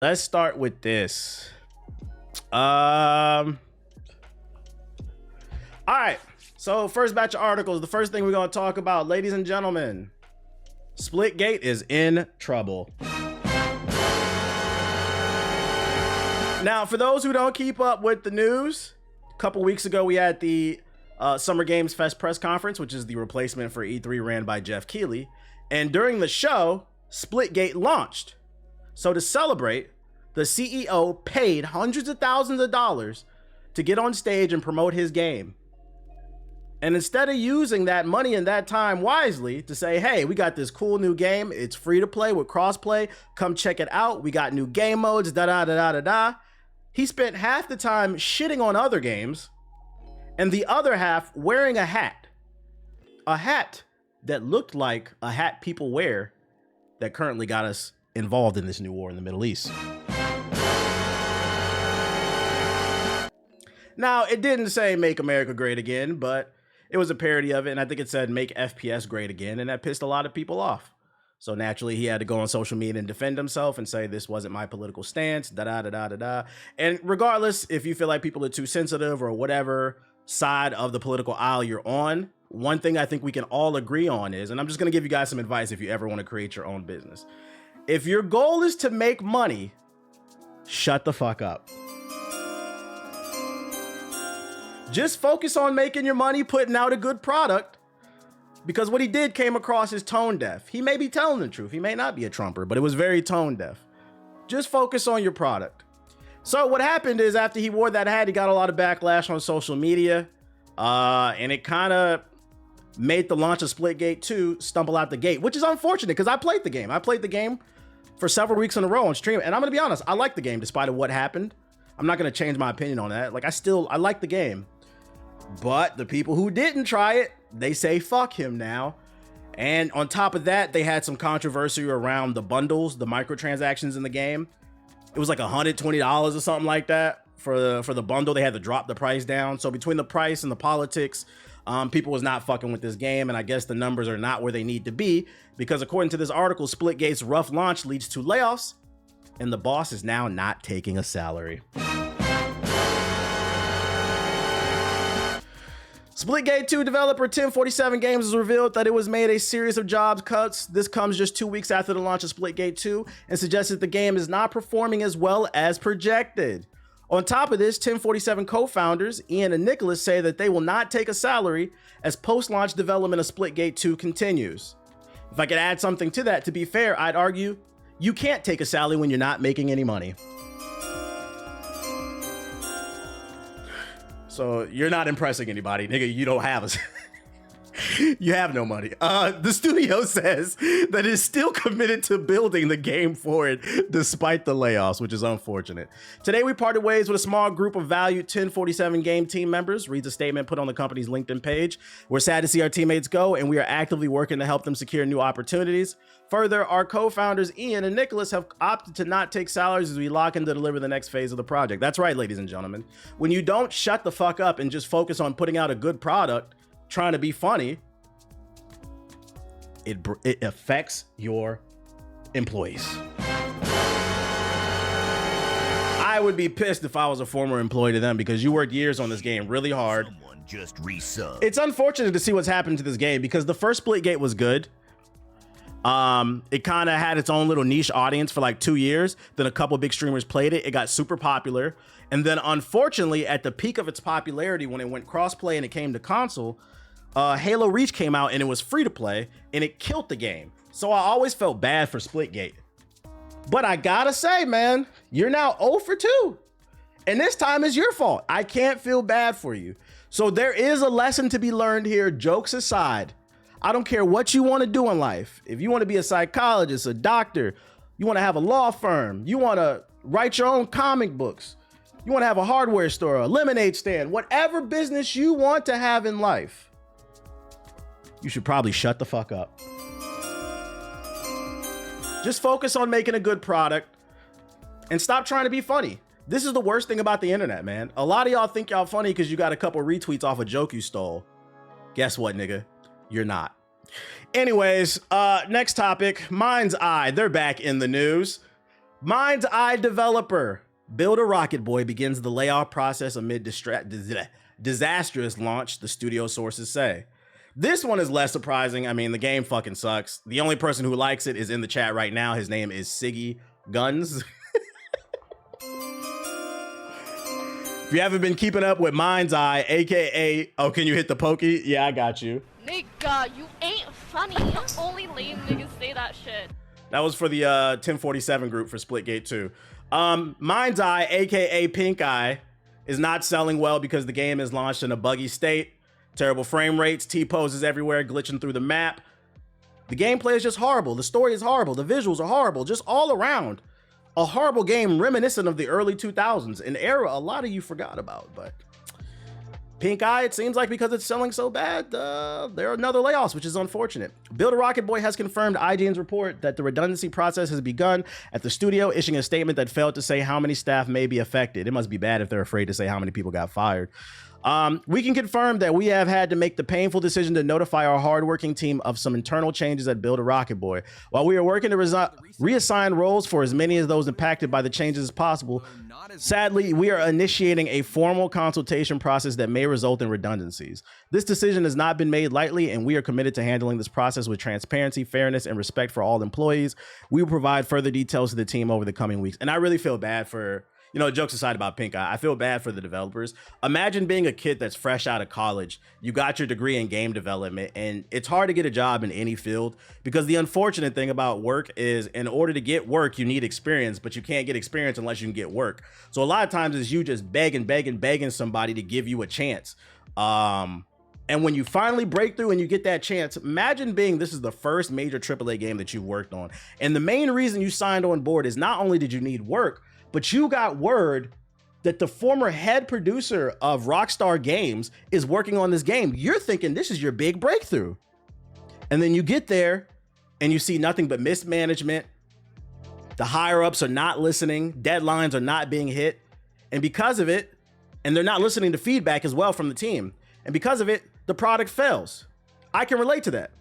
Let's start with this. All right. So first batch of articles. The first thing we're going to talk about, ladies and gentlemen, Splitgate is in trouble. Now, for those who don't keep up with the news, a couple weeks ago we had the Summer Games Fest press conference, which is the replacement for E3 ran by Jeff Keighley. And during the show, Splitgate launched. So to celebrate, the CEO paid hundreds of thousands of dollars to get on stage and promote his game. And instead of using that money and that time wisely to say, hey, we got this cool new game, it's free to play with crossplay, come check it out, we got new game modes, da-da-da-da-da-da, he spent half the time shitting on other games and the other half wearing a hat. A hat that looked like a hat people wear that currently got us involved in this new war in the Middle East. Now, it didn't say make America great again, but it was a parody of it, and I think it said make FPS great again, and that pissed a lot of people off. So naturally, he had to go on social media and defend himself and say this wasn't my political stance, da-da-da-da-da-da. And regardless, if you feel like people are too sensitive or whatever side of the political aisle you're on, one thing I think we can all agree on is, and I'm just going to give you guys some advice if you ever want to create your own business. If your goal is to make money, shut the fuck up. Just focus on making your money, putting out a good product, because what he did came across as tone deaf. He may be telling the truth. He may not be a Trumper, but it was very tone deaf. Just focus on your product. So what happened is after he wore that hat, he got a lot of backlash on social media, and it kind of made the launch of Splitgate 2 stumble out the gate, which is unfortunate because I played the game. I played the game for several weeks in a row on stream, and I'm going to be honest, I like the game despite of what happened. I'm not going to change my opinion on that. Like, I like the game. But the people who didn't try it, they say fuck him now. And on top of that, they had some controversy around the bundles, the microtransactions in the game. It was like $120 or something like that for the bundle. They had to drop the price down. So between the price and the politics, people was not fucking with this game. And I guess the numbers are not where they need to be, because according to this article, Splitgate's rough launch leads to layoffs, and the boss is now not taking a salary. Splitgate 2 developer 1047 Games has revealed that it was made a series of job cuts. This comes just 2 weeks after the launch of Splitgate 2 and suggests that the game is not performing as well as projected. On top of this, 1047 co-founders Ian and Nicholas say that they will not take a salary as post-launch development of Splitgate 2 continues. If I could add something to that, to be fair, I'd argue you can't take a salary when you're not making any money. So you're not impressing anybody, nigga. You don't have us. You have no money. The studio says that it's still committed to building the game forward despite the layoffs, which is unfortunate. Today, we parted ways with a small group of valued 1047 game team members, reads a statement put on the company's LinkedIn page. We're sad to see our teammates go, and we are actively working to help them secure new opportunities. Further, our co-founders Ian and Nicholas have opted to not take salaries as we lock in to deliver the next phase of the project. That's right, ladies and gentlemen. When you don't shut the fuck up and just focus on putting out a good product, trying to be funny, it affects your employees. I would be pissed if I was a former employee to them, because you worked years on this game really hard. Someone just resub. It's unfortunate to see what's happened to this game, because the first Splitgate was good. It kind of had its own little niche audience for like 2 years. Then a couple big streamers played it. It got super popular. And then unfortunately, at the peak of its popularity, when it went crossplay and it came to console, Halo Reach came out and it was free to play and it killed the game. So I always felt bad for Splitgate. But I gotta say, man, you're now 0 for 2. And this time is your fault. I can't feel bad for you. So there is a lesson to be learned here, jokes aside. I don't care what you want to do in life. If you want to be a psychologist, a doctor, you want to have a law firm, you want to write your own comic books, you want to have a hardware store, a lemonade stand, whatever business you want to have in life, you should probably shut the fuck up. Just focus on making a good product and stop trying to be funny. This is the worst thing about the internet, man. A lot of y'all think y'all funny because you got a couple retweets off a joke you stole. Guess what, nigga? You're not. Anyways, next topic, MindsEye. They're back in the news. MindsEye developer Build a Rocket Boy begins the layoff process amid disastrous launch, the studio sources say. This one is less surprising. I mean, the game fucking sucks. The only person who likes it is in the chat right now. His name is Siggy Guns. If you haven't been keeping up with MindsEye, aka, oh, can you hit the pokey? Yeah, I got you. Nigga, you ain't funny. Only lame niggas say that shit. That was for the 1047 group for Splitgate 2. MindsEye, aka Pink Eye, is not selling well because the game is launched in a buggy state. Terrible frame rates, T-poses everywhere, glitching through the map. The gameplay is just horrible. The story is horrible. The visuals are horrible. Just all around. A horrible game reminiscent of the early 2000s, an era a lot of you forgot about. But Pink Eye, it seems like because it's selling so bad, there are another layoffs, which is unfortunate. Build a Rocket Boy has confirmed IGN's report that the redundancy process has begun at the studio, issuing a statement that failed to say how many staff may be affected. It must be bad if they're afraid to say how many people got fired. We can confirm that we have had to make the painful decision to notify our hardworking team of some internal changes at Build a Rocket Boy. While we are working to reassign roles for as many of those impacted by the changes as possible, sadly, we are initiating a formal consultation process that may result in redundancies. This decision has not been made lightly, and we are committed to handling this process with transparency, fairness, and respect for all employees. We will provide further details to the team over the coming weeks. And I really feel bad for, you know, jokes aside about Pink Eye, I feel bad for the developers. Imagine being a kid that's fresh out of college. You got your degree in game development, and it's hard to get a job in any field because the unfortunate thing about work is in order to get work, you need experience, but you can't get experience unless you can get work. So a lot of times it's you just begging somebody to give you a chance. And when you finally break through and you get that chance, imagine this is the first major AAA game that you've worked on. And the main reason you signed on board is not only did you need work, but you got word that the former head producer of Rockstar Games is working on this game. You're thinking this is your big breakthrough. And then you get there and you see nothing but mismanagement. The higher ups are not listening. Deadlines are not being hit. And because of it, and they're not listening to feedback as well from the team. And because of it, the product fails. I can relate to that.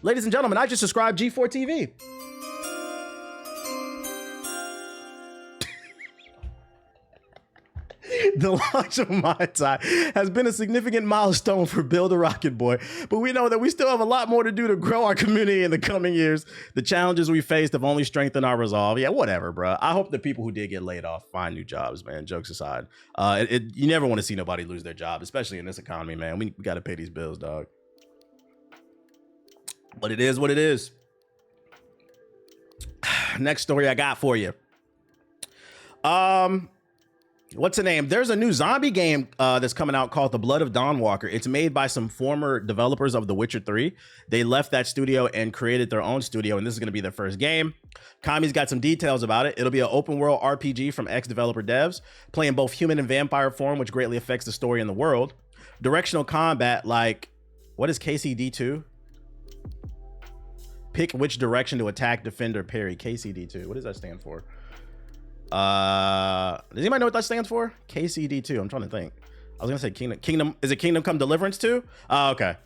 Ladies and gentlemen, I just subscribed G4 TV. The launch of MindsEye has been a significant milestone for Build a Rocket Boy, but we know that we still have a lot more to do to grow our community in the coming years. The challenges we faced have only strengthened our resolve. Yeah, whatever, bro. I hope the people who did get laid off find new jobs, man. Jokes aside. You never want to see nobody lose their job, especially in this economy, man. We got to pay these bills, dog. But it is what it is. Next story I got for you. What's the name? There's a new zombie game that's coming out called The Blood of Dawnwalker. It's made by some former developers of The Witcher 3. They left that studio and created their own studio, and this is going to be their first game. Kami's got some details about it. It'll be an open world RPG from ex-developer devs, playing both human and vampire form, which greatly affects the story and the world. Directional combat, like, what is KCD2? Pick which direction to attack, defend, or parry. KCD2. What does that stand for? Does anybody know what that stands for? KCD2. I'm trying to think. I was gonna say Kingdom. Is it Kingdom Come Deliverance 2? Okay.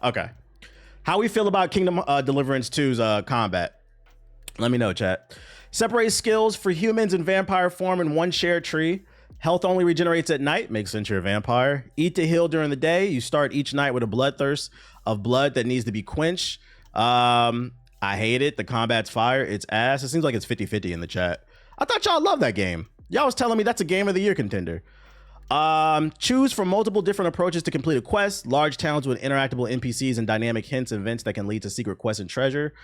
How we feel about Kingdom Deliverance 2's combat? Let me know, chat. Separate skills for humans and vampire form in one shared tree. Health only regenerates at night. Makes sense you're a vampire. Eat to heal during the day. You start each night with a bloodthirst of blood that needs to be quenched. I hate it. The combat's fire. It's ass. It seems like it's 50-50 in the chat. I thought y'all loved that game. Y'all was telling me that's a game of the year contender. Choose from multiple different approaches to complete a quest. Large towns with interactable NPCs and dynamic hints and events that can lead to secret quests and treasure.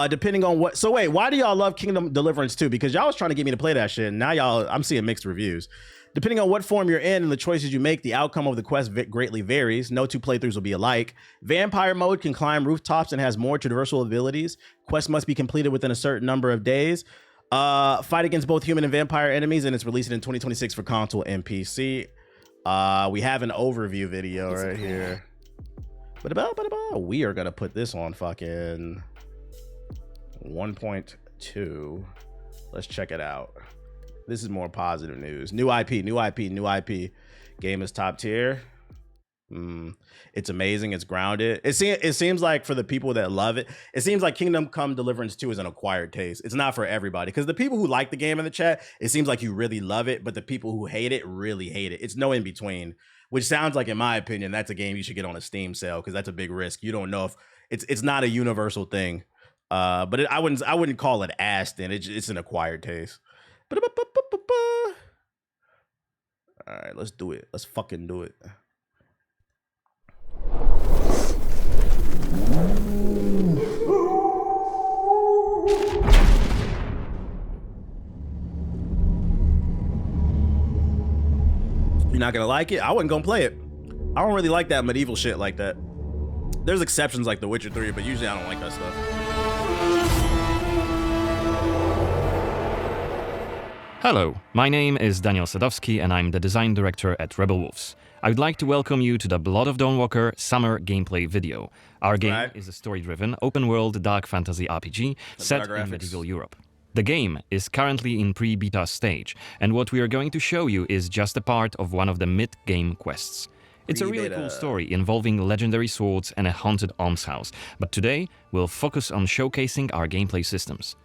Depending on what. So wait, why do y'all love Kingdom Deliverance 2? Because y'all was trying to get me to play that shit. And now I'm seeing mixed reviews. Depending on what form you're in and the choices you make, the outcome of the quest greatly varies. No two playthroughs will be alike. Vampire mode can climb rooftops and has more traversal abilities. Quests must be completed within a certain number of days. Fight against both human and vampire enemies, and it's releasing in 2026 for console and PC. We have an overview video right here. We are gonna put this on fucking 1.2. Let's check it out. This is more positive news. New IP. Game is top tier. It's amazing. It's grounded. It seems like for the people that love it, it seems like Kingdom Come Deliverance 2 is an acquired taste. It's not for everybody, because the people who like the game in the chat, it seems like you really love it, but the people who hate it really hate it. It's no in between, which sounds like, in my opinion, that's a game you should get on a Steam sale, because that's a big risk. You don't know if it's not a universal thing. But I wouldn't call it ass then. It's an acquired taste. All right, let's do it. Let's fucking do it. You're not gonna like it? I wasn't gonna play it. I don't really like that medieval shit like that. There's exceptions like The Witcher 3, but usually I don't like that stuff. Hello, my name is Daniel Sadowski and I'm the design director at Rebel Wolves. I would like to welcome you to the Blood of Dawnwalker summer gameplay video. Our game is a story-driven, open-world dark fantasy RPG set in medieval Europe. The game is currently in pre-beta stage, and what we are going to show you is just a part of one of the mid-game quests. It's a really cool story involving legendary swords and a haunted almshouse, but today we'll focus on showcasing our gameplay systems.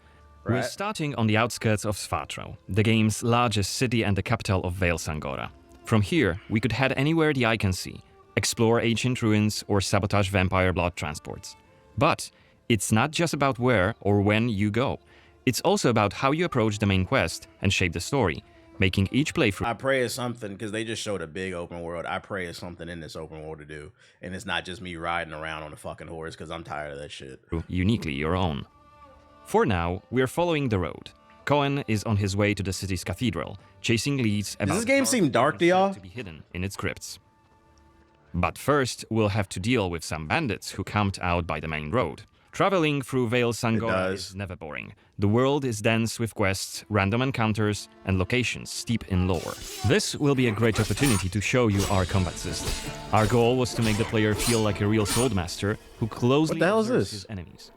We're starting on the outskirts of Svatro, the game's largest city and the capital of Vale Sangora. From here, we could head anywhere the eye can see, explore ancient ruins or sabotage vampire blood transports. But it's not just about where or when you go. It's also about how you approach the main quest and shape the story, making each playthrough. I pray it's something, because they just showed a big open world. I pray it's something in this open world to do, and it's not just me riding around on a fucking horse, because I'm tired of that shit. Uniquely your own. For now, we're following the road. Cohen is on his way to the city's cathedral, chasing leads about... Does this game seem dark to y'all? ...to be hidden in its crypts. But first, we'll have to deal with some bandits who camped out by the main road. Traveling through Vale Sangora is never boring. The world is dense with quests, random encounters, and locations steep in lore. This will be a great opportunity to show you our combat system. Our goal was to make the player feel like a real swordmaster who closely observes his enemies.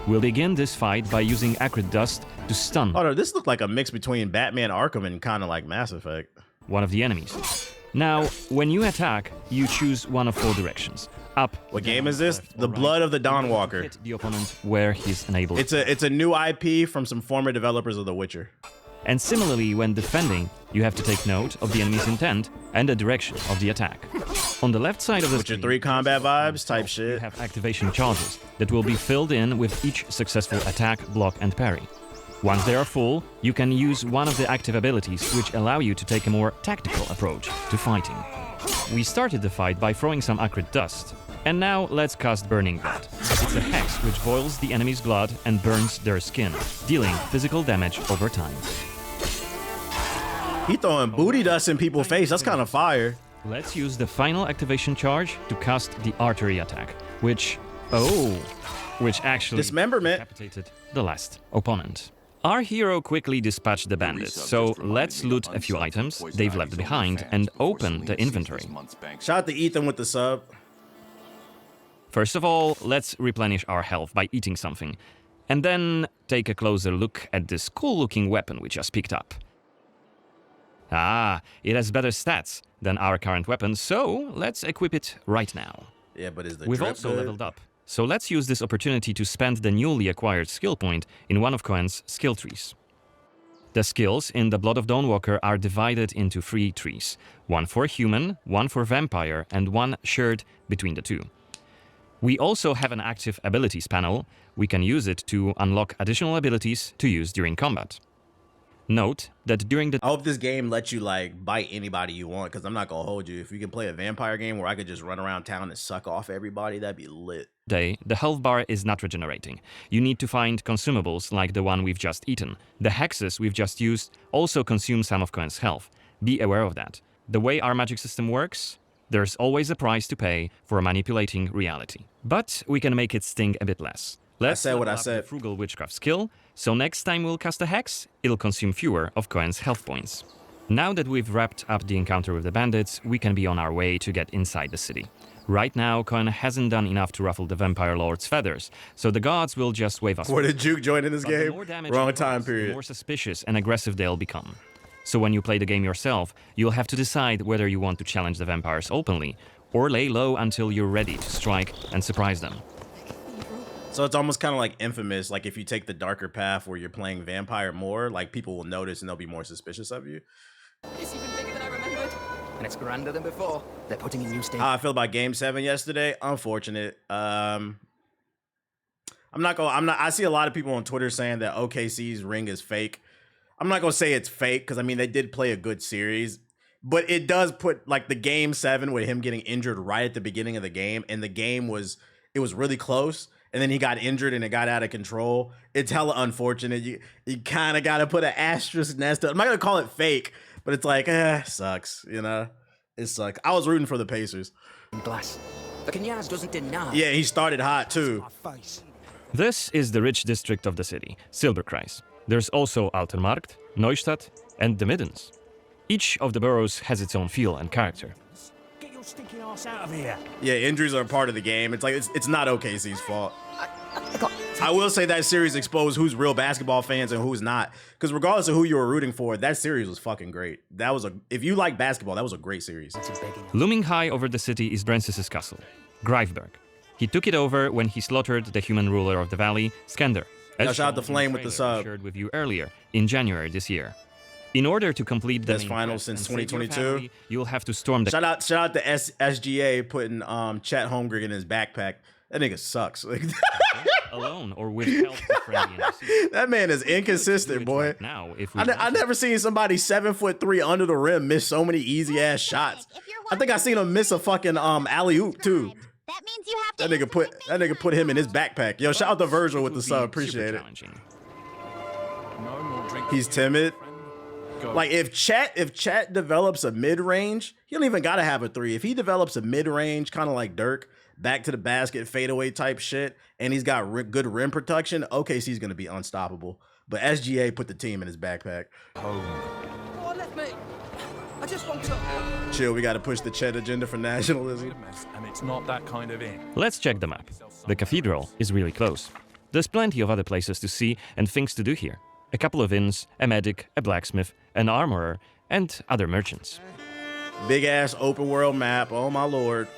We'll begin this fight by using acrid dust to stun. Oh no, this looked like a mix between Batman Arkham and kind of like Mass Effect. One of the enemies. Now, when you attack, you choose one of 4 directions. Up. What game is this? The Blood of the Dawnwalker. Hit the opponent where he's unable. It's a new IP from some former developers of The Witcher. And similarly, when defending, you have to take note of the enemy's intent and the direction of the attack. On the left side of the screen, Witcher 3 combat vibes type shit. You have activation charges that will be filled in with each successful attack, block, and parry. Once they are full, you can use one of the active abilities which allow you to take a more tactical approach to fighting. We started the fight by throwing some acrid dust. And now let's cast Burning Blood. It's a hex which boils the enemy's blood and burns their skin, dealing physical damage over time. He throwing booty dust in people's face. That's kind of fire. Let's use the final activation charge to cast the artery attack, which actually dismemberment decapitated the last opponent. Our hero quickly dispatched the bandits, so let's loot a few items they've left behind and open the inventory. Shout out to Ethan with the sub. First of all, let's replenish our health by eating something, and then take a closer look at this cool-looking weapon we just picked up. Ah, it has better stats than our current weapon, so let's equip it right now. Yeah, but is the We've drip also good? leveled up, so let's use this opportunity to spend the newly acquired skill point in one of Cohen's skill trees. The skills in the Blood of Dawnwalker are divided into 3 trees, one for human, one for vampire, and one shared between the 2. We also have an active abilities panel. We can use it to unlock additional abilities to use during combat. Note that during the I hope this game lets you like bite anybody you want, because I'm not gonna hold you. If you can play a vampire game where I could just run around town and suck off everybody, that'd be lit. day, the health bar is not regenerating. You need to find consumables like the one we've just eaten. The hexes we've just used also consume some of Cohen's health. Be aware of that. The way our magic system works, there's always a price to pay for manipulating reality. But we can make it sting a bit less. Let's said what I level up said. the frugal witchcraft skill, so next time we'll cast a hex, it'll consume fewer of Cohen's health points. Now that we've wrapped up the encounter with the bandits, we can be on our way to get inside the city. Right now, Cohen hasn't done enough to ruffle the Vampire Lord's feathers, so the gods will just wave us. Where did Juke join in this But the game? more damage Wrong it time does, the period. more suspicious and aggressive they'll become. So when you play the game yourself, you'll have to decide whether you want to challenge the vampires openly, or lay low until you're ready to strike and surprise them. So it's almost kind of like Infamous. Like if you take the darker path where you're playing vampire more, like people will notice and they'll be more suspicious of you. It's even bigger than I remembered. And it's grander than before. They're putting in new stage. How I feel about Game 7 yesterday? Unfortunate. I see a lot of people on Twitter saying that OKC's ring is fake. I'm not gonna say it's fake because I mean they did play a good series, but it does put like the Game 7 with him getting injured right at the beginning of the game, and the game was really close, and then he got injured and it got out of control. It's hella unfortunate. You kind of got to put an asterisk next to it. I'm not gonna call it fake, but it's like sucks, you know. It sucks. I was rooting for the Pacers. Glass. But Kanyaz doesn't deny. Yeah, he started hot too. This is the rich district of the city, Silberkreis. There's also Altenmarkt, Neustadt, and the Middens. Each of the boroughs has its own feel and character. Get your stinking ass out of here. Yeah, injuries are a part of the game. It's like it's not OKC's fault. I will say that series exposed who's real basketball fans and who's not. Because regardless of who you were rooting for, that series was fucking great. If you like basketball, that was a great series. Looming high over the city is Drensis' castle, Greifberg. He took it over when he slaughtered the human ruler of the valley, Skender. Now shout out to Flame with the sub. Shared with you earlier in January this year. In order to complete the best finals since 2022, family, you'll have to storm the. Shout out to SGA putting Chet Holmgren in his backpack. That nigga sucks. Alone or with help from friendly NPCs. That man is inconsistent, boy. Right now, if I never seen somebody 7'3" under the rim miss so many easy ass shots. I think I seen him miss a fucking alley oop too. That means you have to. That nigga put him in his backpack. Yo, shout out to Virgil with the sub. Appreciate it. He's timid. Like if Chet develops a mid range, he don't even gotta have a 3. If he develops a mid range, kind of like Dirk, back to the basket fadeaway type shit, and he's got good rim protection, OKC's gonna be unstoppable. But SGA put the team in his backpack. Oh, let me. I just want to. Chill, we gotta push the Chet agenda for nationalism. And it's not that kind of inn. Let's check the map. The cathedral is really close. There's plenty of other places to see and things to do here. A couple of inns, a medic, a blacksmith, an armorer, and other merchants. Big ass open world map. Oh my lord.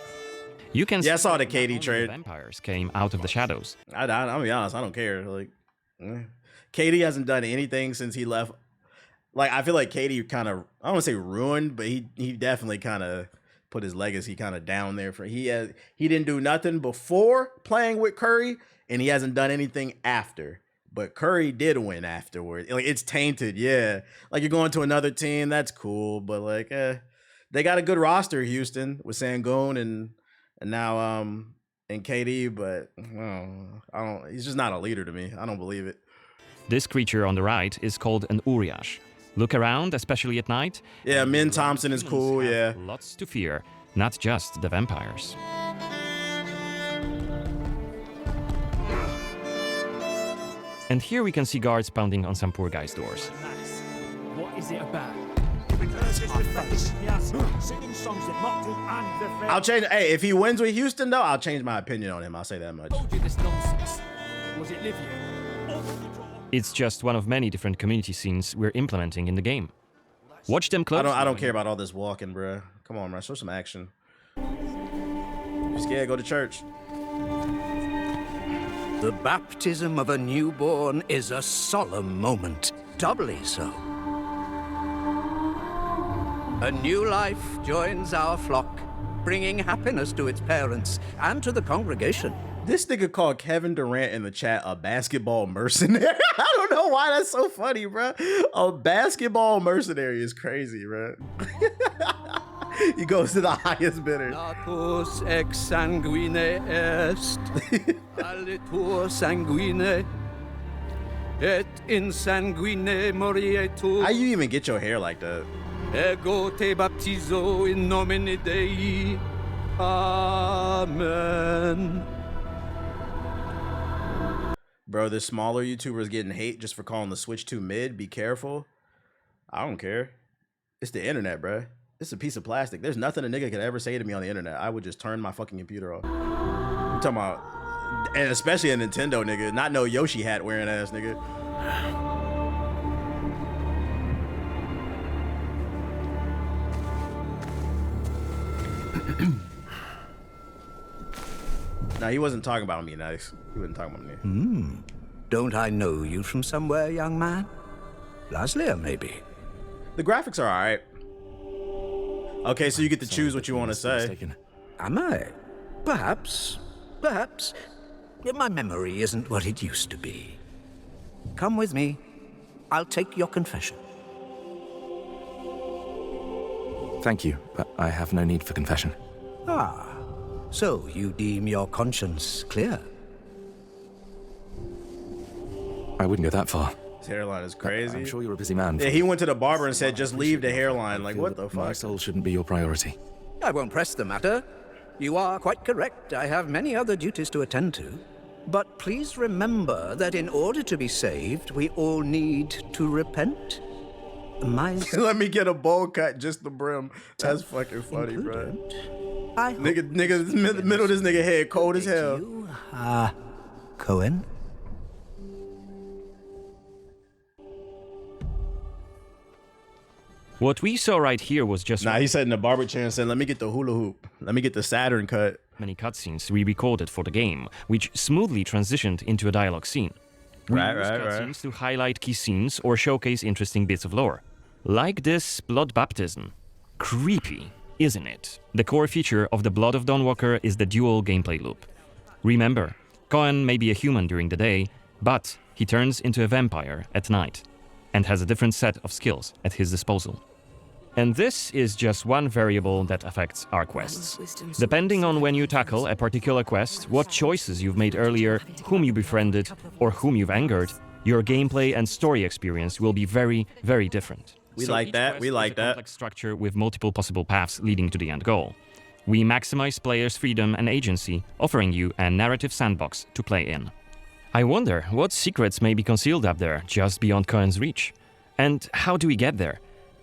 You can I saw the that KD only trade. Vampires came out of the shadows. I'll be honest, I don't care. Like, KD hasn't done anything since he left. Like, I feel like KD kind of, I don't want to say ruined, but he definitely kind of put his legacy kind of down there. He didn't do nothing before playing with Curry, and he hasn't done anything after. But Curry did win afterward. Like, it's tainted, yeah. Like, you're going to another team, that's cool, but like, they got a good roster, Houston, with Sangoon and now and KD, but he's just not a leader to me. I don't believe it. This creature on the right is called an Uriash. Look around, especially at night. Yeah, Min Thompson is cool, yeah. Lots to fear, not just the vampires. And here we can see guards pounding on some poor guy's doors. What is it about? Because it's the face. Yes. Singing songs that mocked him and the friend. I'll change. Hey, if he wins with Houston, though, I'll change my opinion on him. I'll say that much. Told you this nonsense. Was it Livia? It's just one of many different community scenes we're implementing in the game. Watch them closely. I don't care about all this walking, bruh. Come on, man. Show some action. You scared? Go to church. The baptism of a newborn is a solemn moment, doubly so. A new life joins our flock, bringing happiness to its parents and to the congregation. This nigga called Kevin Durant in the chat a basketball mercenary. I don't know why that's so funny, bro. A basketball mercenary is crazy, bro. He goes to the highest bidder. Natus ex sanguine est, alitur sanguine, et in sanguine morietur. How you even get your hair like that? Ego te baptizo in nomine Dei. Amen. Bro, the smaller YouTubers getting hate just for calling the Switch 2 mid. Be careful. I don't care. It's the internet, bro. It's a piece of plastic. There's nothing a nigga could ever say to me on the internet. I would just turn my fucking computer off. I'm talking about, and especially a Nintendo nigga, not no Yoshi hat wearing ass nigga. No, he wasn't talking about me, nice. He wasn't talking about me. Don't I know you from somewhere, young man? Laslia, maybe? The graphics are alright. Okay, so you get to choose what you want to say. Am I? Perhaps. Perhaps. My memory isn't what it used to be. Come with me. I'll take your confession. Thank you, but I have no need for confession. Ah, so you deem your conscience clear? I wouldn't go that far. His hairline is crazy. I'm sure you're a busy man. Yeah, he went to the barber and said, just leave the hairline. Like, what the My fuck? soul shouldn't be your priority. I won't press the matter. You are quite correct. I have many other duties to attend to. But please remember that in order to be saved, we all need to repent. Let me get a bowl cut, just the brim. That's fucking funny, bro. Nigga, middle of this nigga head cold as hell. You, Cohen? What we saw right here was just Nah, he sat in the barber chair and said, let me get the hula hoop. Let me get the Saturn cut. many cutscenes we recorded for the game, which smoothly transitioned into a dialogue scene. We used cutscenes to highlight key scenes or showcase interesting bits of lore. Like this blood baptism. Creepy, isn't it? The core feature of the Blood of Dawnwalker is the dual gameplay loop. Remember, Cohen may be a human during the day, but he turns into a vampire at night, and has a different set of skills at his disposal. And this is just one variable that affects our quests. Depending on when you tackle a particular quest, what choices you've made earlier, whom you befriended, or whom you've angered, your gameplay and story experience will be very, very different. We like that, we like that. Complex structure with multiple possible paths leading to the end goal. We maximize players' freedom and agency, offering you a narrative sandbox to play in. I wonder what secrets may be concealed up there, just beyond Cohen's reach. And how do we get there?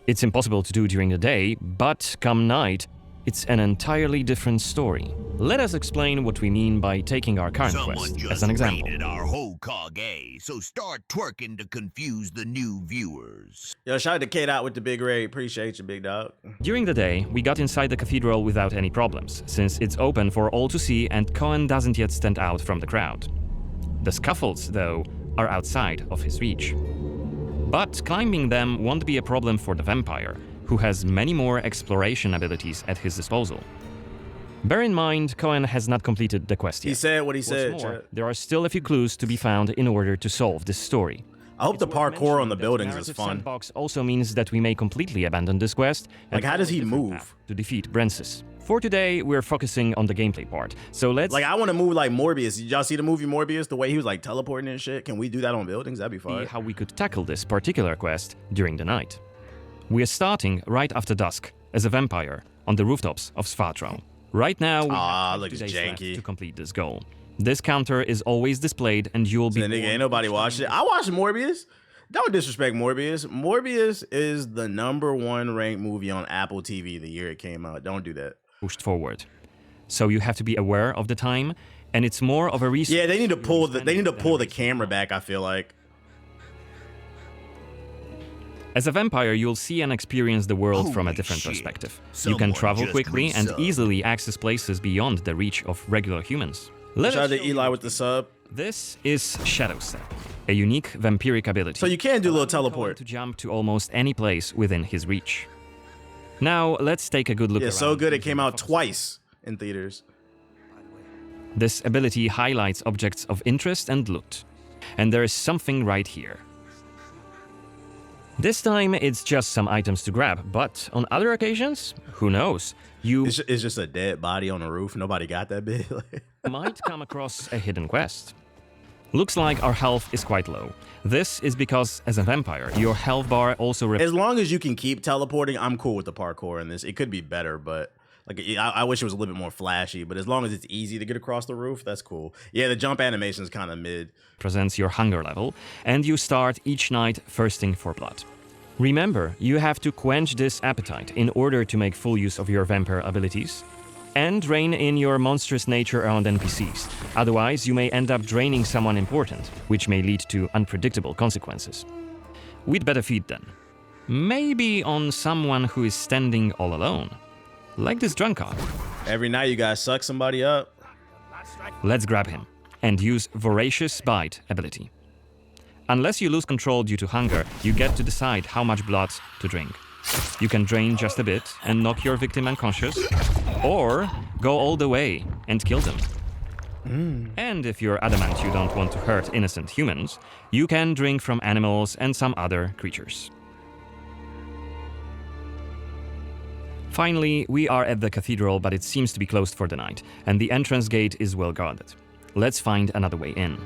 It's impossible to do during the day, but come night, it's an entirely different story. Let us explain what we mean by taking our current quest as an example. Our whole Kage, so start twerking to confuse the new viewers. Yo, shout out to Kate out with the big raid. Appreciate you, big dog. During the day, we got inside the cathedral without any problems, since it's open for all to see and Cohen doesn't yet stand out from the crowd. The scaffolds, though, are outside of his reach. But climbing them won't be a problem for the vampire, who has many more exploration abilities at his disposal. Bear in mind, Cohen has not completed the quest yet. He said what he said. What's more, there are still a few clues to be found in order to solve this story. I hope the parkour on the buildings is fun. Sandbox also means that we may completely abandon this quest. Like, how does he move? To defeat Brensis. For today, we're focusing on the gameplay part, so let's... Like, I want to move like Morbius. Did y'all see the movie Morbius? The way he was like teleporting and shit? Can we do that on buildings? That'd be fun. See how we could tackle this particular quest during the night. We're starting right after dusk, as a vampire, on the rooftops of Svartro. Right now, we have look, it's 2 days left janky. to complete this goal. This counter is always displayed, and you'll be... Nigga, ain't nobody watched it. I watched Morbius. Don't disrespect Morbius. Morbius is the #1 ranked movie on Apple TV the year it came out. Don't do that. Pushed forward. So you have to be aware of the time, and it's more of a reason... Yeah, they need to pull the camera back, I feel like. As a vampire, you'll see and experience the world from a different perspective. You can travel quickly and easily access places beyond the reach of regular humans. Shout out to Eli with the sub. This is Shadow Step, a unique vampiric ability. So you can do a little teleport. To jump to almost any place within his reach. Now, let's take a good look around. Yeah, so good it came out twice in theaters. This ability highlights objects of interest and loot. And there is something right here. This time, it's just some items to grab, but on other occasions, who knows? You It's just a dead body on the roof. Nobody got that big. might come across a hidden quest. Looks like our health is quite low. This is because, as a vampire, your health bar also... As long as you can keep teleporting, I'm cool with the parkour in this. It could be better, but... Like, I wish it was a little bit more flashy, but as long as it's easy to get across the roof, that's cool. Yeah, the jump animation is kind of mid. Presents your hunger level, and you start each night thirsting for blood. Remember, you have to quench this appetite in order to make full use of your vampire abilities, and rein in your monstrous nature around NPCs. Otherwise, you may end up draining someone important, which may lead to unpredictable consequences. We'd better feed then. Maybe on someone who is standing all alone. Like this drunkard. Every night you gotta suck somebody up. Let's grab him and use Voracious Bite ability. Unless you lose control due to hunger, you get to decide how much blood to drink. You can drain just a bit and knock your victim unconscious, or go all the way and kill them. And if you're adamant you don't want to hurt innocent humans, you can drink from animals and some other creatures. Finally, we are at the cathedral, but it seems to be closed for the night, and the entrance gate is well guarded. Let's find another way in.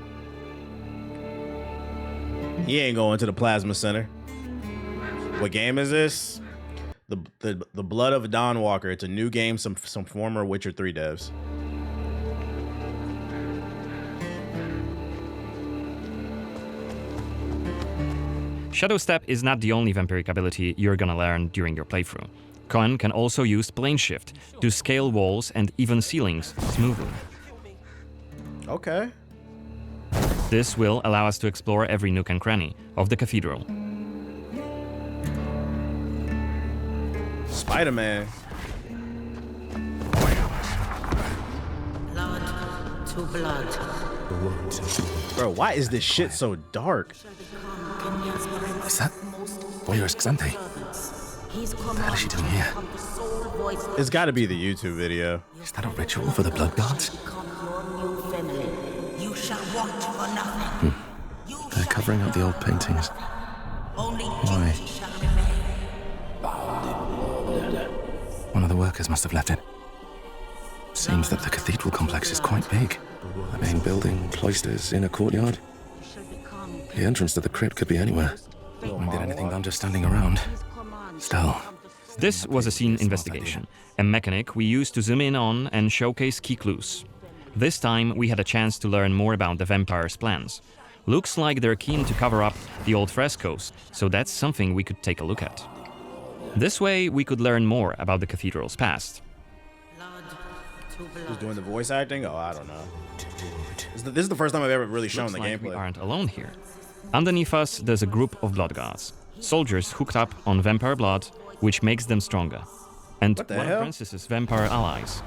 He ain't going to the plasma center. What game is this? The Blood of Dawnwalker. It's a new game, some former Witcher 3 devs. Shadow Step is not the only vampiric ability you're gonna learn during your playthrough. Cohen can also use Plane Shift to scale walls and even ceilings smoothly. Okay. This will allow us to explore every nook and cranny of the cathedral. Spider-Man. Blood to blood. Bro, why is this shit so dark? Is that Voyeur's Xanthe? What the hell is she doing here? It's got to be the YouTube video. Is that a ritual for the blood gods? You shall want for nothing. They're covering up the old paintings. Why? One of the workers must have left it. Seems that the cathedral complex is quite big. The main building, cloisters, inner courtyard. The entrance to the crypt could be anywhere. Won't get anything done just standing around. Still. This was a scene investigation, a mechanic we used to zoom in on and showcase key clues. This time we had a chance to learn more about the vampire's plans. Looks like they're keen to cover up the old frescoes, so that's something we could take a look at. This way we could learn more about the cathedral's past. Who's doing the voice acting? Oh, I don't know. This is the first time I've ever really shown Looks the like gameplay. we aren't alone here. Underneath us, there's a group of blood guards. Soldiers hooked up on vampire blood, which makes them stronger. And What the one hell? of Princess's vampire allies.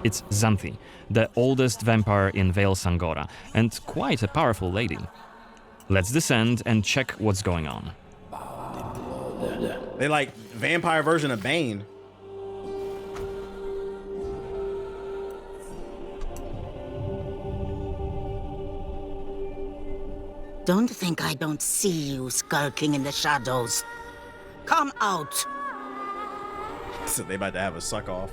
It's Xanthe, the oldest vampire in Vale Sangora, and quite a powerful lady. Let's descend and check what's going on. They like vampire version of Bane. Don't think I don't see you skulking in the shadows. Come out. So they about to have a suck off.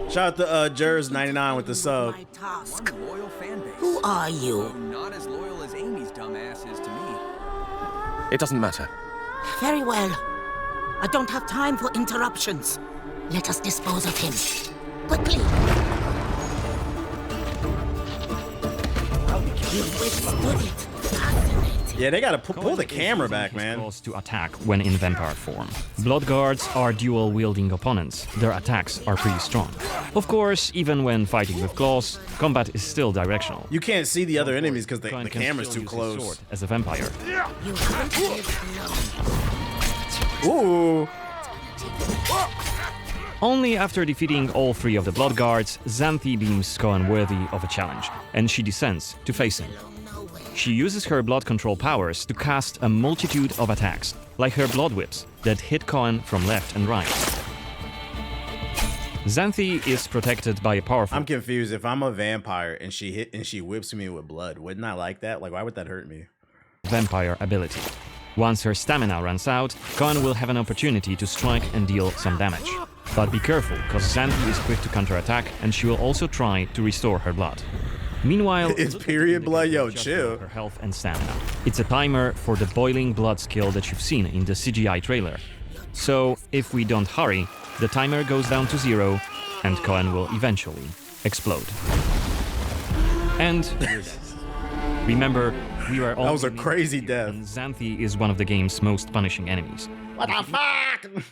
Shout out to Jers99 with the sub. My task. Loyal fan base. Who are you? Not as loyal as Amy's dumbass is to me. It doesn't matter. Very well. I don't have time for interruptions. Let us dispose of him. Quickly. You've withstood it. Fascinating. Yeah, they gotta pull the Cohen camera is back, using his man. claws to attack when in vampire form. Blood guards are dual-wielding opponents. Their attacks are pretty strong. Of course, even when fighting with claws, combat is still directional. You can't see the other enemies because the Cohen can camera's still too use his close. sword as a vampire. You haven't lived alone. Ooh. Only after defeating all three of the blood guards, Xanthe deems Cohen worthy of a challenge, and she descends to face him. She uses her blood control powers to cast a multitude of attacks, like her blood whips that hit Cohen from left and right. Xanthe is protected by a powerful I'm confused. If I'm a vampire and she whips me with blood, wouldn't I like that? Like, why would that hurt me? vampire ability. Once her stamina runs out, Cohen will have an opportunity to strike and deal some damage. But be careful, cause Xanthe is quick to counterattack and she will also try to restore her blood. Meanwhile, It's look at period the blood, indicator yo, just chill. for her health and stamina. It's a timer for the boiling blood skill that you've seen in the CGI trailer. So, if we don't hurry, the timer goes down to 0 and Cohen will eventually explode. And we're dead. Remember, we were all That was a in crazy here, death. and Xanthe is one of the game's most punishing enemies. What the fuck?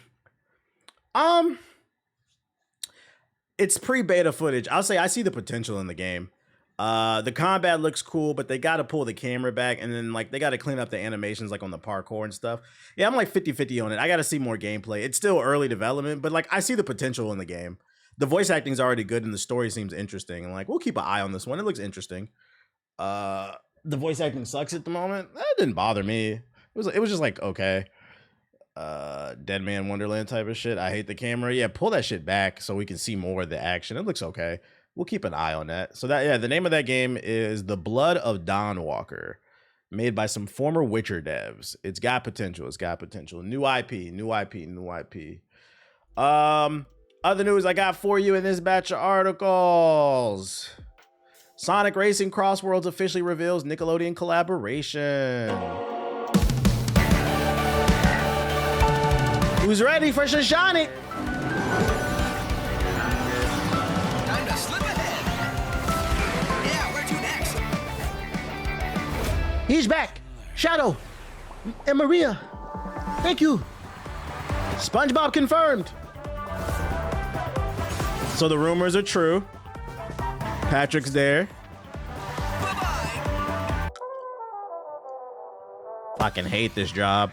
It's pre-beta footage. I'll say I see the potential in the game. The combat looks cool, but they got to pull the camera back, and then like they got to clean up the animations like on the parkour and stuff. Yeah, I'm like 50-50 on it. I got to see more gameplay. It's still early development, but like I see the potential in the game. The voice acting is already good and the story seems interesting. And like, we'll keep an eye on this one. It looks interesting. The voice acting sucks at the moment. That didn't bother me. It was just like, okay. Dead Man Wonderland type of shit. I hate the camera. Yeah, pull that shit back so we can see more of the action. It looks okay. We'll keep an eye on that. So that, yeah, the name of that game is The Blood of Dawnwalker, made by some former Witcher devs. It's got potential. It's got potential. New IP, new IP, new IP. Other news I got for you in this batch of articles. Sonic Racing Crossworlds officially reveals Nickelodeon collaboration. Who's ready for Shoshonic? Time to slip ahead. Yeah, where to next? He's back. Shadow and Maria. Thank you. SpongeBob confirmed. So the rumors are true. Patrick's there. Bye-bye. Fucking hate this job.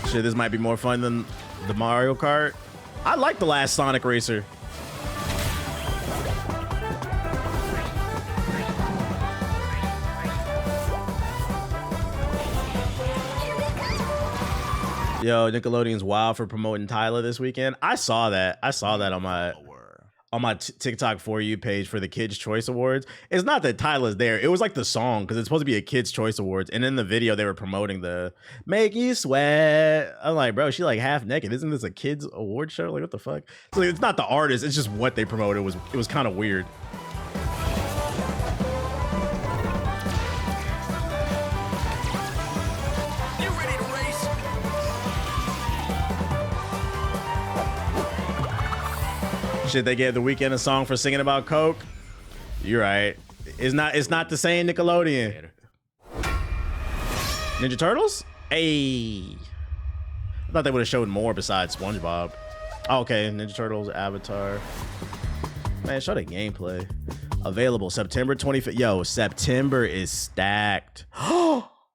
Shit, this might be more fun than the Mario Kart. I like the last Sonic Racer. Yo, Nickelodeon's wild for promoting Tyler this weekend. I saw that on my TikTok For You page for the Kids Choice Awards. It's not that Tyler's there. It was like the song, because it's supposed to be a Kids Choice Awards. And in the video, they were promoting the Make You Sweat. I'm like, bro, she like half naked. Isn't this a kids award show? Like, what the fuck? So it's not the artist. It's just what they promoted. It was kind of weird. You ready to race? Shit, they gave The Weeknd a song for singing about coke. You're right. It's not the same Nickelodeon. Ninja Turtles? Hey. I thought they would have showed more besides SpongeBob. Oh, okay, Ninja Turtles, Avatar. Man, show the gameplay. Available September 25th. Yo, September is stacked.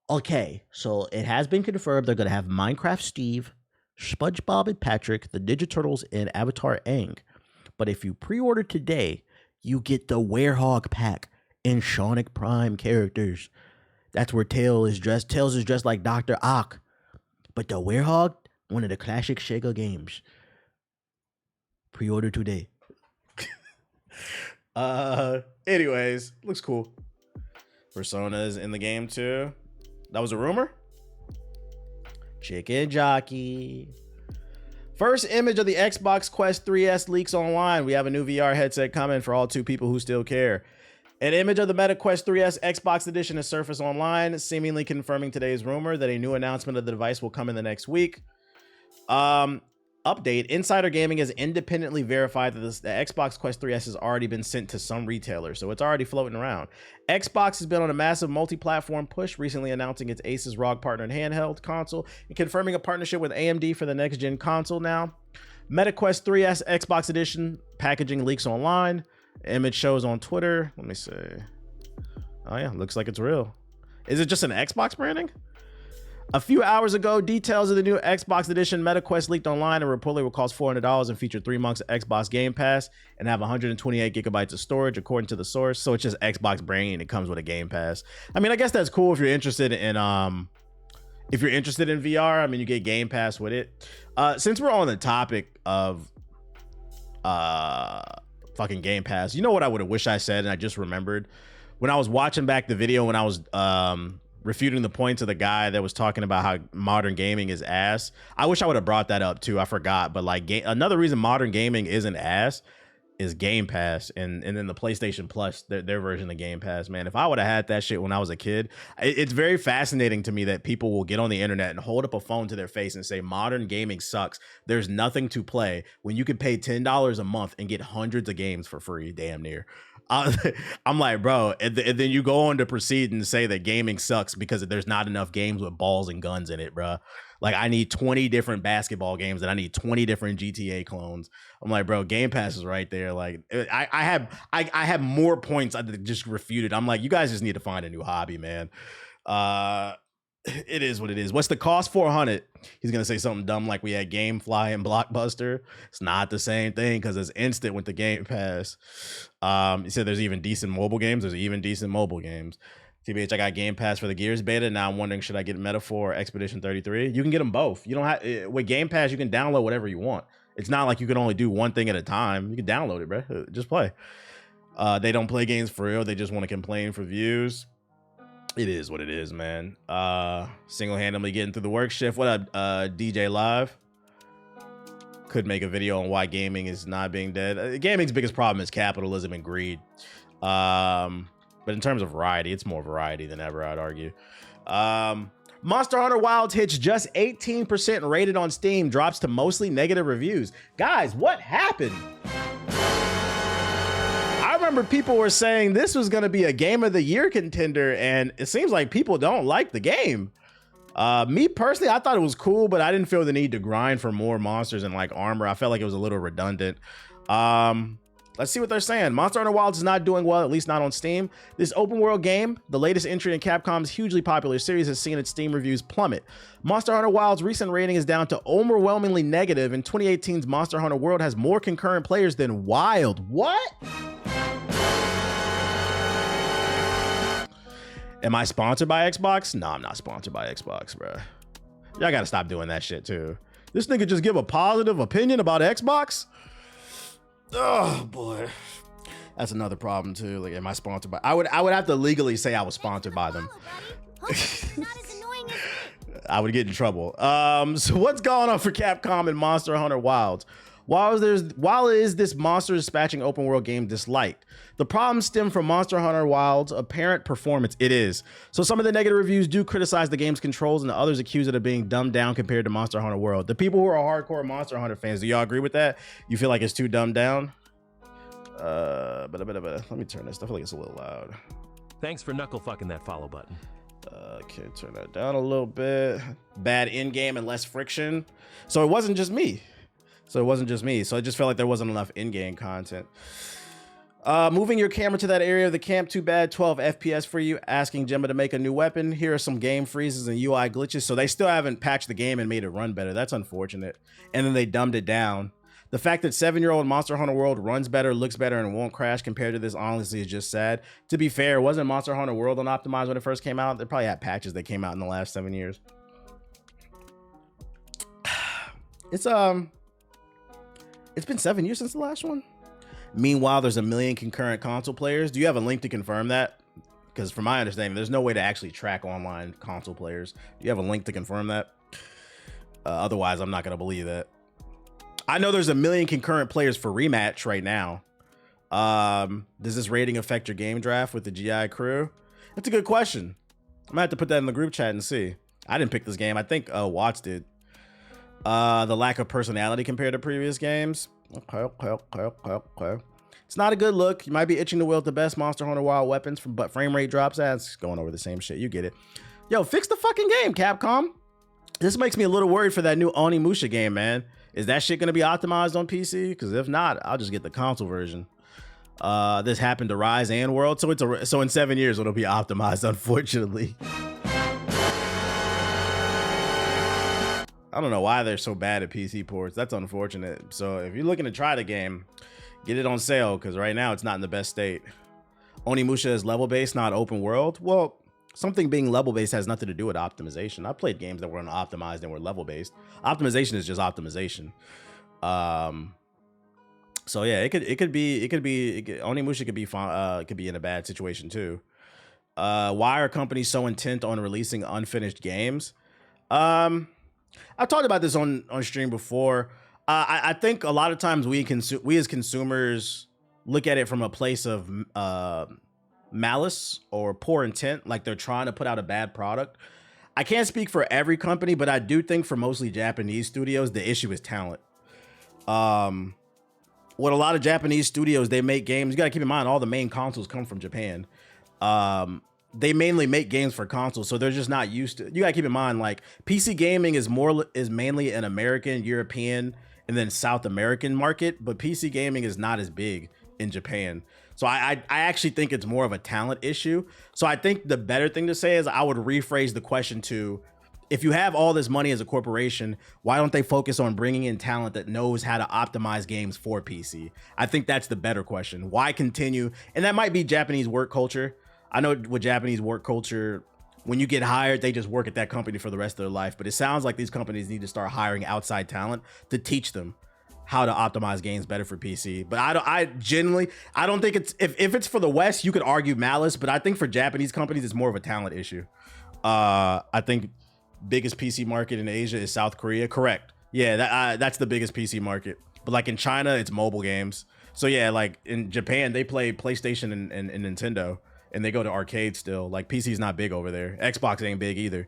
Okay, so it has been confirmed they're gonna have Minecraft Steve, SpongeBob and Patrick, the Ninja Turtles, and Avatar Aang. But if you pre-order today, you get the Werehog pack and Sonic Prime characters. That's where Tails is dressed like Dr. Ock. But the Werehog, one of the classic Sega games. Pre-order today. Anyways, looks cool. Persona's in the game too. That was a rumor? Chicken jockey. First image of the Xbox Quest 3S leaks online. We have a new VR headset coming for all 2 people who still care. An image of the Meta Quest 3S Xbox Edition has surfaced online, seemingly confirming today's rumor that a new announcement of the device will come in the next week. Update, Insider Gaming has independently verified that the Xbox Quest 3S has already been sent to some retailers, so it's already floating around. Xbox has been on a massive multi-platform push, recently announcing its Asus ROG partnered handheld console and confirming a partnership with AMD for the next-gen console now. Meta Quest 3S Xbox Edition packaging leaks online. Image shows on Twitter. Let me see. Oh yeah, looks like it's real. Is it just an Xbox branding? A few hours ago, details of the new Xbox Edition Meta Quest leaked online and reportedly will cost $400 and feature 3 months of Xbox Game Pass and have 128 gigabytes of storage, according to the source. So it's just Xbox branding and it comes with a Game Pass. I mean, I guess that's cool if you're interested in VR. I mean, you get Game Pass with it. Since we're on the topic of fucking Game Pass, you know what I would have wished I said, and I just remembered when I was watching back the video when I was refuting the points of the guy that was talking about how modern gaming is ass. I wish I would have brought that up too. I forgot, but like another reason modern gaming isn't ass is Game Pass and then the PlayStation Plus, their version of Game Pass. Man, if I would have had that shit when I was a kid, it's very fascinating to me that people will get on the internet and hold up a phone to their face and say modern gaming sucks. There's nothing to play when you can pay $10 a month and get hundreds of games for free, damn near. I'm like, bro, and then you go on to proceed and say that gaming sucks because there's not enough games with balls and guns in it, bro. Like, I need 20 different basketball games and I need 20 different GTA clones. I'm like, bro, Game Pass is right there. Like, I have more points I just refuted. I'm like, you guys just need to find a new hobby, man. It is what it is. What's the cost? 400. He's gonna say something dumb like we had GameFly and Blockbuster. It's not the same thing because it's instant with the Game Pass. He said there's even decent mobile games. There's even decent mobile games. TBH, I got Game Pass for the Gears beta. Now I'm wondering, should I get Metaphor or Expedition 33? You can get them both. You don't have with Game Pass. You can download whatever you want. It's not like you can only do one thing at a time. You can download it, bro. Just play. They don't play games for real. They just want to complain for views. It is what it is, man. Single-handedly getting through the work shift. What up, DJ Live? Could make a video on why gaming is not being dead. Gaming's biggest problem is capitalism and greed. But in terms of variety, it's more variety than ever, I'd argue. Monster Hunter Wilds hits just 18% rated on Steam, drops to mostly negative reviews. Guys, what happened? I remember people were saying this was going to be a Game of the Year contender, and it seems like people don't like the game. Me personally, I thought it was cool, but I didn't feel the need to grind for more monsters and like armor. I felt like it was a little redundant. Let's see what they're saying. Monster Hunter Wilds is not doing well, at least not on Steam. This open world game, the latest entry in Capcom's hugely popular series, has seen its Steam reviews plummet. Monster Hunter Wilds' recent rating is down to overwhelmingly negative, and 2018's Monster Hunter World has more concurrent players than Wild. What? Am I sponsored by Xbox? No, I'm not sponsored by Xbox, bro. Y'all gotta stop doing that shit too. This nigga just give a positive opinion about Xbox? Oh boy, that's another problem too. Like, am I sponsored by? I would have to legally say I was sponsored by them. I would get in trouble. So what's going on for Capcom and Monster Hunter Wilds? While is this monster dispatching open world game disliked? The problem stem from Monster Hunter Wilds' apparent performance. It is. So some of the negative reviews do criticize the game's controls, and the others accuse it of being dumbed down compared to Monster Hunter World. The people who are hardcore Monster Hunter fans, do y'all agree with that? You feel like it's too dumbed down? Let me turn this. I feel like it's a little loud. Thanks for knuckle fucking that follow button. Okay, turn that down a little bit. Bad in-game and less friction. So it wasn't just me. So I just felt like there wasn't enough in-game content. Moving your camera to that area of the camp, too bad. 12 FPS for you. Asking Gemma to make a new weapon. Here are some game freezes and UI glitches. So they still haven't patched the game and made it run better. That's unfortunate. And then they dumbed it down. The fact that 7-year-old Monster Hunter World runs better, looks better, and won't crash compared to this honestly is just sad. To be fair, wasn't Monster Hunter World unoptimized when it first came out? They probably had patches that came out in the last 7 years. It's been 7 years since the last one. Meanwhile, there's 1 million concurrent console players. Do you have a link to confirm that? Because from my understanding, there's no way to actually track online console players. Do you have a link to confirm that? Otherwise, I'm not going to believe that. I know there's 1 million concurrent players for Rematch right now. Does this rating affect your game draft with the GI crew? That's a good question. I'm going to have to put that in the group chat and see. I didn't pick this game. I think Watts did. The lack of personality compared to previous games. Okay. It's not a good look. You might be itching to wield the best Monster Hunter Wild weapons, but frame rate drops. That's going over the same shit. You get it. Yo, fix the fucking game, Capcom. This makes me a little worried for that new Onimusha game, man. Is that shit going to be optimized on PC? Because if not, I'll just get the console version. This happened to Rise and World, so in 7 years it'll be optimized, unfortunately. I don't know why they're so bad at PC ports. That's unfortunate. So if you're looking to try the game, get it on sale, because right now it's not in the best state. Onimusha is level-based, not open world. Well, something being level-based has nothing to do with optimization. I played games that were optimized and were level-based. Optimization is just optimization. So yeah, Onimusha could be in a bad situation too. Why are companies so intent on releasing unfinished games? I've talked about this on stream before. I think a lot of times we as consumers look at it from a place of malice or poor intent, like they're trying to put out a bad product. I can't speak for every company, but I do think for mostly Japanese studios, the issue is talent. What a lot of Japanese studios, they make games. You got to keep in mind, all the main consoles come from Japan. They mainly make games for consoles, so they're just not used to. You gotta keep in mind, like, PC gaming is mainly an American, European, and then South American market, but PC gaming is not as big in Japan. So I actually think it's more of a talent issue. So I think the better thing to say is I would rephrase the question to, if you have all this money as a corporation, why don't they focus on bringing in talent that knows how to optimize games for PC? I think that's the better question. Why continue? And that might be Japanese work culture. I know with Japanese work culture, when you get hired, they just work at that company for the rest of their life. But it sounds like these companies need to start hiring outside talent to teach them how to optimize games better for PC. But I genuinely don't think it's, if it's for the West, you could argue malice, but I think for Japanese companies, it's more of a talent issue. I think biggest PC market in Asia is South Korea. Correct. Yeah, that's the biggest PC market. But like in China, it's mobile games. So yeah, like in Japan, they play PlayStation and Nintendo, and they go to arcade still. Like PC's not big over there. Xbox ain't big either.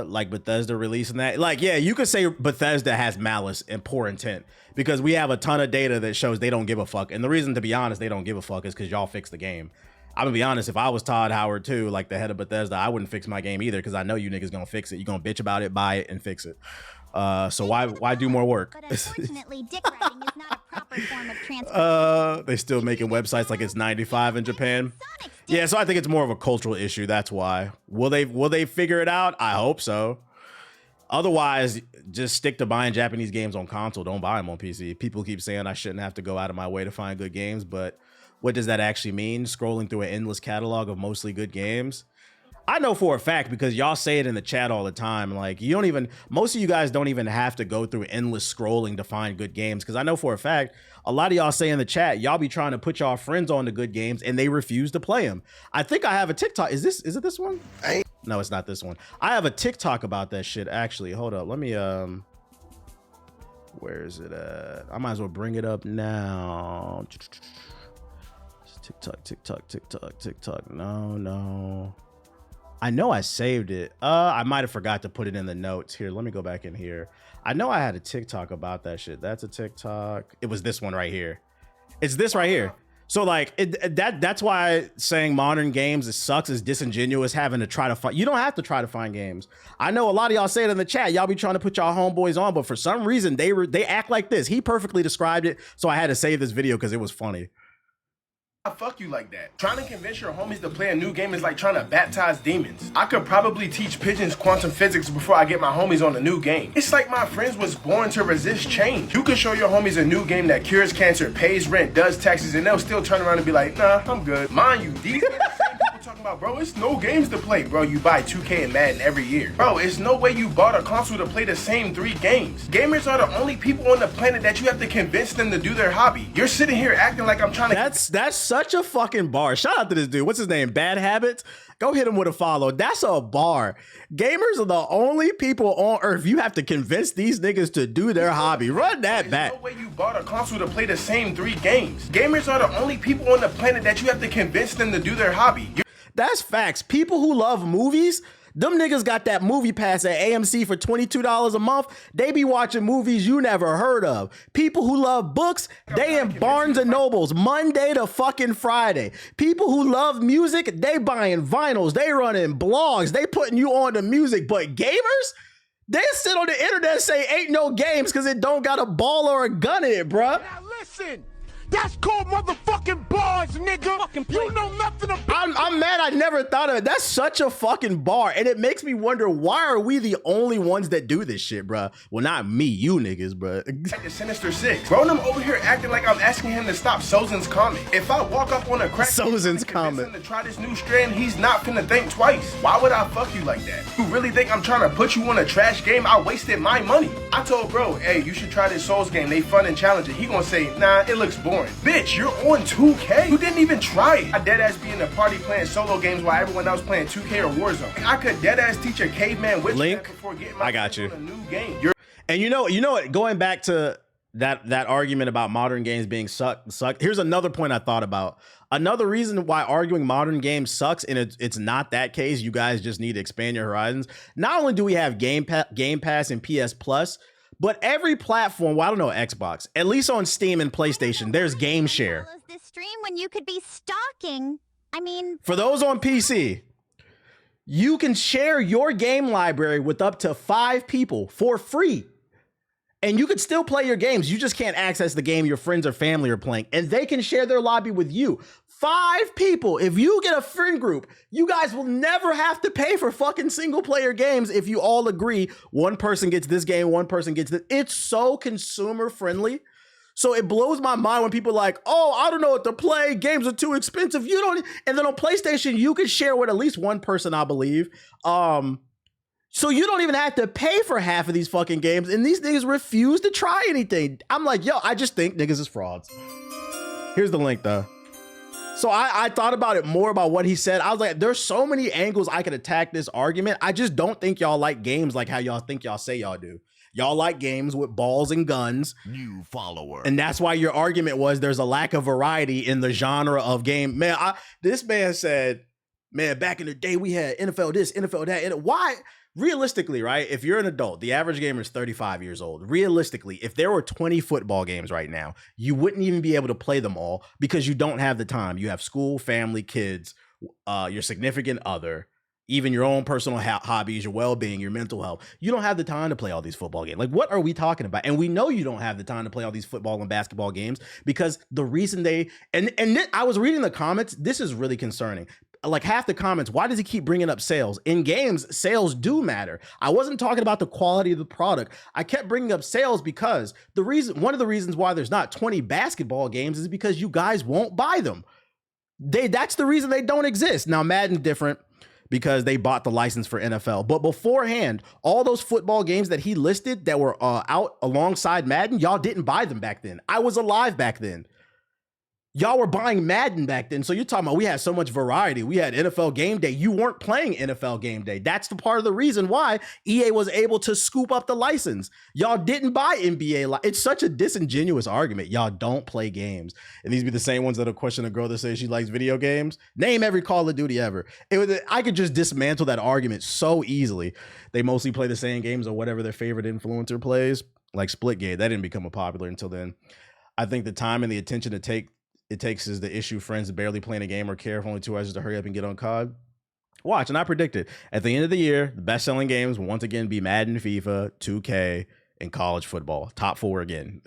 Like Bethesda releasing that. Like, yeah, you could say Bethesda has malice and poor intent because we have a ton of data that shows they don't give a fuck. And the reason, to be honest, they don't give a fuck is because y'all fix the game. I'm gonna be honest, if I was Todd Howard too, like the head of Bethesda, I wouldn't fix my game either because I know you niggas gonna fix it. You're gonna bitch about it, buy it, and fix it. So why do more work? But unfortunately, dick riding is not a proper form of transport. They still making websites like it's 95 in Japan. Yeah, so I think it's more of a cultural issue. That's why. Will they figure it out? I hope so. Otherwise, just stick to buying Japanese games on console. Don't buy them on PC. People keep saying I shouldn't have to go out of my way to find good games, but what does that actually mean? Scrolling through an endless catalog of mostly good games? I know for a fact because y'all say it in the chat all the time. Like, most of you guys don't even have to go through endless scrolling to find good games. Because I know for a fact, a lot of y'all say in the chat, y'all be trying to put y'all friends on to good games and they refuse to play them. I think I have a TikTok. Is it this one? No, it's not this one. I have a TikTok about that shit, actually. Hold up. Let me, where is it at? I might as well bring it up now. TikTok. No. I know I saved it. I might have forgot to put it in the notes. Here, let me go back in here. I know I had a TikTok about that shit. That's a TikTok. It was this one right here. It's this right here. So like that's why saying modern games sucks is disingenuous, having to try to find. You don't have to try to find games. I know a lot of y'all say it in the chat. Y'all be trying to put y'all homeboys on, but for some reason they act like this. He perfectly described it, so I had to save this video because it was funny. I fuck you like that. Trying to convince your homies to play a new game is like trying to baptize demons. I could probably teach pigeons quantum physics before I get my homies on a new game. It's like my friends was born to resist change. You can show your homies a new game that cures cancer, pays rent, does taxes, and they'll still turn around and be like, nah, I'm good. Mind you, these are the same people talking about, bro, it's no games to play. Bro, you buy 2K and Madden every year. Bro, it's no way you bought a console to play the same 3 games. Gamers are the only people on the planet that you have to convince them to do their hobby. You're sitting here acting like I'm trying to... That's such a fucking bar. Shout out to this dude. What's his name? Bad Habits? Go hit him with a follow. That's a bar. Gamers are the only people on earth you have to convince these niggas to do their hobby. Run that back. There's no way you bought a console to play the same 3 games. Gamers are the only people on the planet that you have to convince them to do their hobby. That's facts. People who love movies, them niggas got that movie pass at AMC for $22 a month. They be watching movies you never heard of. People who love books, they in Barnes and Nobles Monday to fucking Friday. People who love music, they buying vinyls. They running blogs. They putting you on the music. But gamers, they sit on the internet and say ain't no games because it don't got a ball or a gun in it, bruh. Now listen. That's called motherfucking bars, nigga. You know nothing about I'm mad I never thought of it. That's such a fucking bar. And it makes me wonder, why are we the only ones that do this shit, bruh? Well, not me, you niggas, bruh. The Sinister Six. Bro, I'm over here acting like I'm asking him to stop Sozin's comment. If I walk up on a crack Sozin's comment to try this new strand, he's not finna think twice. Why would I fuck you like that? You really think I'm trying to put you on a trash game? I wasted my money. I told bro, hey, you should try this Souls game. They fun and challenging. He gonna say, nah, it looks boring. Bitch, you're on 2K. You didn't even try it. I deadass be in the party playing solo games while everyone else playing 2K or Warzone. I could deadass teach a caveman witch Link before getting my I got you on a new game. And you know what? Going back to that argument about modern games being suck. Here's another point I thought about. Another reason why arguing modern games sucks, and it's not that case. You guys just need to expand your horizons. Not only do we have Game Pass and PS Plus, but every platform, well, I don't know, Xbox, at least on Steam and PlayStation, there's Game Share. This stream when you could be stalking. I mean, for those on PC, you can share your game library with up to 5 people for free. And you could still play your games. You just can't access the game your friends or family are playing. And they can share their lobby with you. 5 people. If you get a friend group, you guys will never have to pay for fucking single player games if you all agree one person gets this game, one person gets this. It's so consumer friendly. So it blows my mind when people are like, oh, I don't know what to play. Games are too expensive. You don't. And then on PlayStation, you can share with at least one person, I believe. So you don't even have to pay for half of these fucking games. And these niggas refuse to try anything. I'm like, yo, I just think niggas is frauds. Here's the link though. So I thought about it more about what he said. I was like, there's so many angles I could attack this argument. I just don't think y'all like games like how y'all think y'all say y'all do. Y'all like games with balls and guns. New follower. And that's why your argument was there's a lack of variety in the genre of game. Man, this man said, man, back in the day we had NFL this, NFL that. And why? Realistically, right? If you're an adult, the average gamer is 35 years old. Realistically, if there were 20 football games right now, you wouldn't even be able to play them all because you don't have the time. You have school, family, kids, your significant other, even your own personal hobbies, your well-being, your mental health. You don't have the time to play all these football games. Like, what are we talking about? And we know you don't have the time to play all these football and basketball games because the reason I was reading the comments, this is really concerning. Like half the comments, why does he keep bringing up sales? In games, sales do matter. I wasn't talking about the quality of the product. I kept bringing up sales because one of the reasons why there's not 20 basketball games is because you guys won't buy them. That's the reason they don't exist. Now Madden's different because they bought the license for NFL. But beforehand, all those football games that he listed that were out alongside Madden, y'all didn't buy them back then. I was alive back then. Y'all were buying Madden back then. So you're talking about we had so much variety. We had NFL Game Day. You weren't playing NFL Game Day. That's the part of the reason why EA was able to scoop up the license. Y'all didn't buy NBA. It's such a disingenuous argument. Y'all don't play games. And these be the same ones that'll question a girl that says she likes video games. Name every Call of Duty ever. I could just dismantle that argument so easily. They mostly play the same games or whatever their favorite influencer plays. Like Splitgate. That didn't become popular until then. I think the time and the attention it takes is the issue. Friends barely playing a game or care if only 2 hours to hurry up and get on COD. Watch, and I predicted at the end of the year, the best-selling games will once again be Madden, FIFA, 2K, and college football. Top 4 again.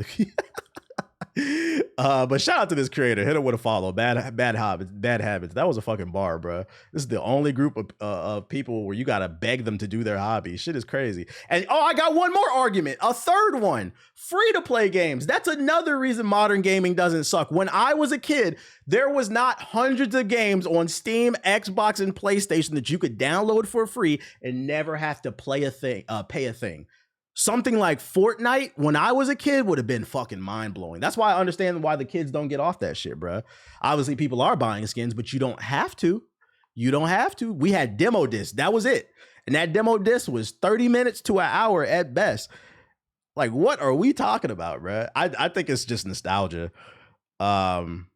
But shout out to this creator. Hit him with a follow. Bad habits. That was a fucking bar, bro. This is the only group of people where you gotta beg them to do their hobby. Shit is crazy. And I got one more argument. A third one. Free-to-play games. That's another reason modern gaming doesn't suck. When I was a kid, there was not hundreds of games on Steam, Xbox, and PlayStation that you could download for free and never have to pay a thing. Something like Fortnite, when I was a kid, would have been fucking mind-blowing. That's why I understand why the kids don't get off that shit, bro. Obviously, people are buying skins, but you don't have to. You don't have to. We had demo discs. That was it. And that demo disc was 30 minutes to an hour at best. Like, what are we talking about, bro? I think it's just nostalgia. Motherfuckers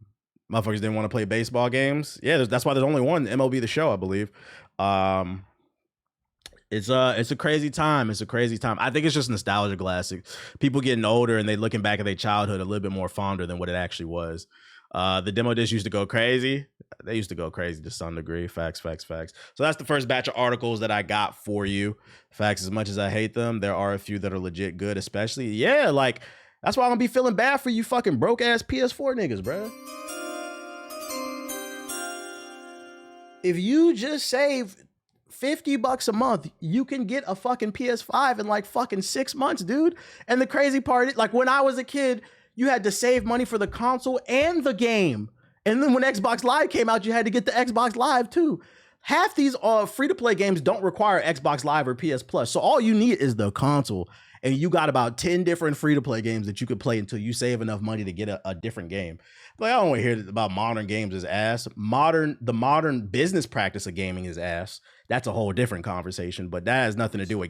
didn't want to play baseball games. Yeah, that's why there's only one, MLB The Show, I believe. It's a crazy time. It's a crazy time. I think it's just nostalgia classic. People getting older and they looking back at their childhood a little bit more fonder than what it actually was. The demo disc used to go crazy. They used to go crazy to some degree. Facts. So that's the first batch of articles that I got for you. Facts, as much as I hate them, there are a few that are legit good, especially. Yeah, like, that's why I'm gonna be feeling bad for you fucking broke ass PS4 niggas, bro. If you just save $50 a month, you can get a fucking PS5 in like fucking 6 months, dude. And the crazy part is, like, when I was a kid, you had to save money for the console and the game. And then when Xbox Live came out, you had to get the Xbox Live too. Half these free-to-play games don't require Xbox Live or PS Plus. So all you need is the console. And you got about 10 different free-to-play games that you could play until you save enough money to get a different game. But I don't want to hear about modern games as ass. The modern business practice of gaming is ass. That's a whole different conversation, but that has nothing to do with gaming.